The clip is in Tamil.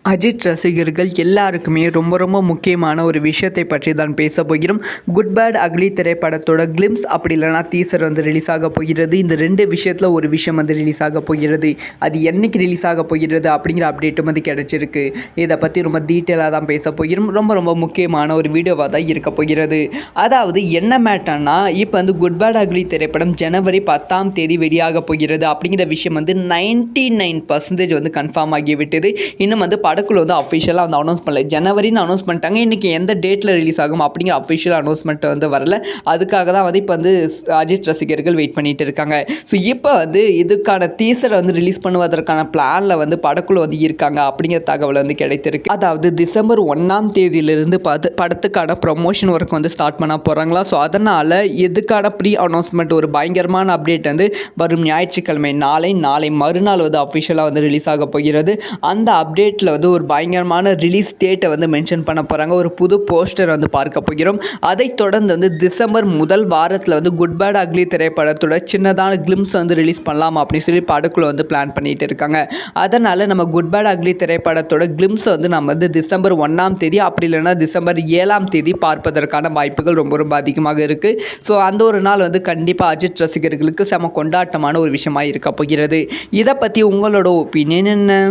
அஜித் ரசிகர்கள் எல்லாருக்குமே ரொம்ப ரொம்ப முக்கியமான ஒரு விஷயத்தை பற்றி தான் பேச போகிறோம். குட் பேட் அக்லி திரைப்படத்தோட கிளிம்ஸ் அப்படி இல்லைனா டீசர் வந்து ரிலீஸ் ஆக போகிறது. இந்த ரெண்டு விஷயத்தில் ஒரு விஷயம் வந்து ரிலீஸ் ஆக போகிறது. அது என்னைக்கு ரிலீஸ் ஆக போகிறது அப்படிங்கிற அப்டேட்டும் வந்து கிடைச்சிருக்கு. இதை பற்றி ரொம்ப டீட்டெயிலாக தான் பேச போகிறோம். ரொம்ப ரொம்ப முக்கியமான ஒரு வீடியோவாக தான் இருக்க போகிறது. அதாவது என்ன மேட்டர்னா, இப்போ வந்து குட் பேட் அக்லி திரைப்படம் ஜனவரி 10ஆம் தேதி வெளியாக போகிறது அப்படிங்கிற விஷயம் வந்து 99% வந்து கன்ஃபார்ம் ஆகிவிட்டது. இன்னும் வந்து படக்குழு வந்து அஃபிஷியலாக வந்து அனௌன்ஸ் பண்ணல. ஜனவரின்னு அனௌன்ஸ் பண்ணிட்டாங்க. இன்றைக்கி எந்த டேட்டில் ரிலீஸ் ஆகும் அப்படிங்கிற அஃபிஷியல் அனௌன்ஸ்மெண்ட் வந்து வரல. அதுக்காக தான் வந்து இப்போ வந்து அஜித் ரசிகர்கள் வெயிட் பண்ணிட்டு இருக்காங்க. ஸோ இப்போ வந்து இதுக்கான டீசரை வந்து ரிலீஸ் பண்ணுவதற்கான பிளானில் வந்து படக்குழு வந்து இருக்காங்க அப்படிங்கிற தகவல் வந்து கிடைத்திருக்கு. அதாவது டிசம்பர் 1ஆம் தேதியிலிருந்து படத்துக்கான ப்ரொமோஷன் ஒர்க் வந்து ஸ்டார்ட் பண்ண போகிறாங்களா. ஸோ அதனால் இதுக்கான ப்ரீ அனௌன்ஸ்மெண்ட் ஒரு பயங்கரமான அப்டேட் வந்து வரும் ஞாயிற்றுக்கிழமை நாளை மறுநாள் வந்து அஃபிஷியலாக வந்து ரிலீஸ் ஆக போகிறது. அந்த அப்டேட்டில் வந்து ஒரு பயங்கரமான ரிலீஸ் டேட்டை வந்து மென்ஷன் பண்ண போகிறாங்க. ஒரு புது போஸ்டர் வந்து பார்க்க போகிறோம். அதைத் தொடர்ந்து வந்து டிசம்பர் முதல் வாரத்தில் வந்து குட் பேட் அக்லி திரைப்படத்தோட சின்னதான கிளிம்ஸ் வந்து ரிலீஸ் பண்ணலாம் அப்படின்னு சொல்லி படக்குழு வந்து பிளான் பண்ணிட்டு இருக்காங்க. அதனால் நம்ம குட் பேட் அக்லி திரைப்படத்தோட கிளிம்ஸ் வந்து நம்ம வந்து டிசம்பர் 1ஆம் தேதி அப்படி இல்லைன்னா டிசம்பர் 7ஆம் தேதி பார்ப்பதற்கான வாய்ப்புகள் ரொம்ப ரொம்ப அதிகமாக இருக்குது. ஸோ அந்த ஒரு நாள் வந்து கண்டிப்பாக அஜித் ரசிகர்களுக்கு செம கொண்டாட்டமான ஒரு விஷயமாக இருக்க போகிறது. இதை பற்றி உங்களோட ஒப்பீனியன் என்ன?